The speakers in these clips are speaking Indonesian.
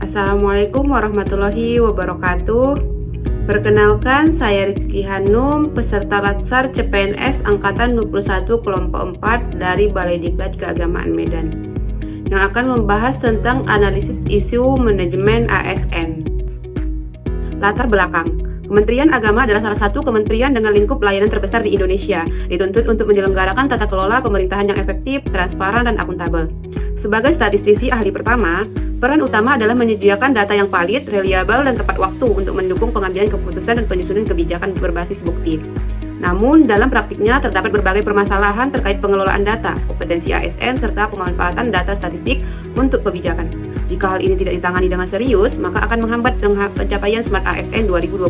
Assalamualaikum warahmatullahi wabarakatuh. Perkenalkan, saya Rizky Hanum, peserta Latsar CPNS Angkatan 21 Kelompok 4 dari Balai Diklat Keagamaan Medan, yang akan membahas tentang analisis isu manajemen ASN. Latar belakang. Kementerian Agama adalah salah satu kementerian dengan lingkup layanan terbesar di Indonesia, dituntut untuk menyelenggarakan tata kelola pemerintahan yang efektif, transparan, dan akuntabel. Sebagai statistisi ahli pertama, peran utama adalah menyediakan data yang valid, reliabel, dan tepat waktu untuk mendukung pengambilan keputusan dan penyusunan kebijakan berbasis bukti. Namun, dalam praktiknya terdapat berbagai permasalahan terkait pengelolaan data, kompetensi ASN, serta pemanfaatan data statistik untuk kebijakan. Jika hal ini tidak ditangani dengan serius, maka akan menghambat pencapaian Smart ASN 2025,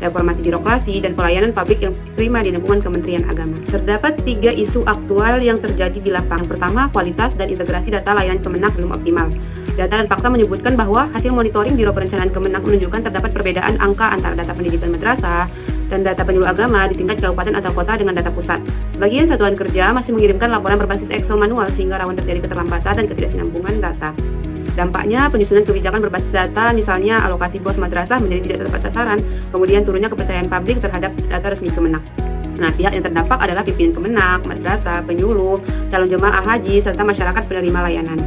reformasi birokrasi, dan pelayanan publik yang prima di lingkungan Kementerian Agama. Terdapat 3 isu aktual yang terjadi di lapangan. Pertama, kualitas dan integrasi data layanan Kemenak belum optimal. Data dan fakta menyebutkan bahwa hasil monitoring Biro Perencanaan Kemenak menunjukkan terdapat perbedaan angka antara data pendidikan madrasah dan data penyuluh agama di tingkat kabupaten atau kota dengan data pusat. Sebagian satuan kerja masih mengirimkan laporan berbasis Excel manual sehingga rawan terjadi keterlambatan dan ketidaksinambungan data. Dampaknya, penyusunan kebijakan berbasis data, misalnya alokasi BOS madrasah menjadi tidak tepat sasaran, kemudian turunnya kepercayaan publik terhadap data resmi Kemenak. Nah, pihak yang terdampak adalah pimpinan Kemenak, madrasah, penyuluh, calon jemaah haji, serta masyarakat penerima layanan.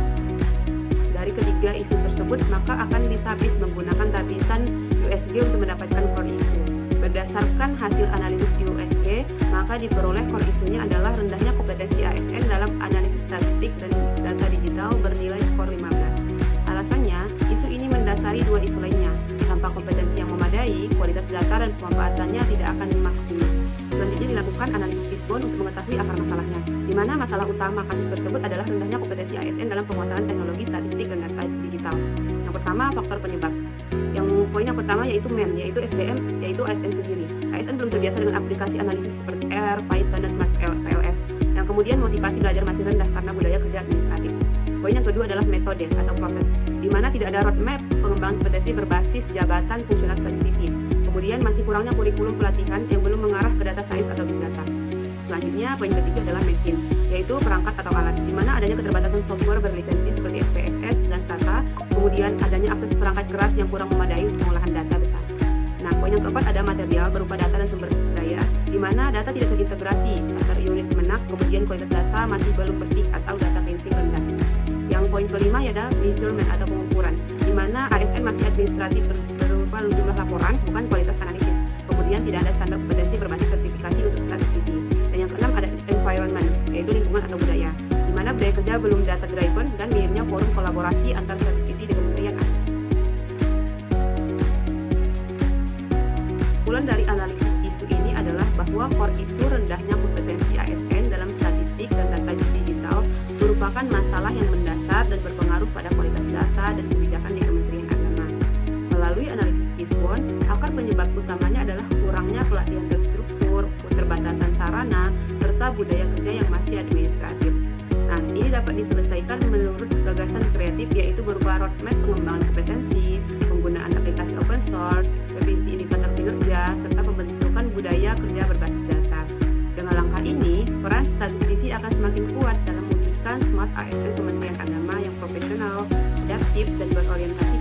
Dari ketiga isu tersebut, maka akan ditabis menggunakan tabisan USG untuk mendapatkan core issue. Berdasarkan hasil analisis USG, maka diperoleh core isunya adalah rendahnya kompetensi ASN dalam analisis statistik dan data digital bernilai skor 15. Alasannya, isu ini mendasari 2 isu lainnya. Tanpa kompetensi yang memadai, kualitas data dan pemanfaatannya tidak akan maksimal. Selanjutnya dilakukan analisis fishbone untuk mengetahui akar masalahnya, di mana masalah utama kasus tersebut adalah rendahnya kompetensi ASN dalam penguasaan teknologi statistik dan data digital. Yang pertama, faktor penyebab. Poin yang pertama yaitu MEN, yaitu SDM, yaitu ASN sendiri. ASN belum terbiasa dengan aplikasi analisis seperti R, Python, dan Smart PLS. Yang kemudian motivasi belajar masih rendah karena budaya kerja administratif. Poin yang kedua adalah metode atau proses, di mana tidak ada roadmap pengembangan kompetensi berbasis jabatan fungsional statistiki. Kemudian masih kurangnya kurikulum pelatihan yang belum mengarah ke data science atau big data. Selanjutnya, poin ketiga adalah mesin, yaitu perangkat atau alat, di mana adanya keterbatasan software berlisensi seperti SPSS dan Stata, kemudian adanya akses perangkat keras yang kurang memadai untuk pengolahan data besar. Nah, poin yang keempat ada material berupa data dan sumber daya, di mana data tidak terintegrasi antar unit Kemenak, kemudian kualitas data masih belum bersih atau data cleansing rendah. Yang poin kelima adalah measurement atau pengukuran, di mana ASN masih administratif berupa jumlah laporan, bukan kualitas analisis. Kemudian tidak ada standar kompetensi berbasis sertifikasi untuk statistisi. Dan yang keenam ada environment, yaitu lingkungan atau budaya, di mana budaya kerja belum data driven dan minimnya forum kolaborasi antar statistisi di kementerian ada. Kesimpulan dari analisis isu ini adalah bahwa core isu rendahnya kompetensi ASN dalam statistik dan data digital merupakan masalah yang mendasar dan berpengaruh pada kualitas data dan kebijakan di Kementerian Agama. Melalui analisis fishbone, akar penyebab utamanya adalah kurangnya pelatihan terstruktur, keterbatasan sarana, serta budaya kerja yang masih administratif. Nah, ini dapat diselesaikan menurut gagasan kreatif, yaitu berupa roadmap pengembangan kompetensi, penggunaan aplikasi open source, revisi indikator kinerja, serta pembentukan budaya kerja berbasis data. Dengan langkah ini, peran statistisi akan semakin kuat dalam mewujudkan Smart ASN Kementerian Agama yang profesional, adaptif, dan berorientasi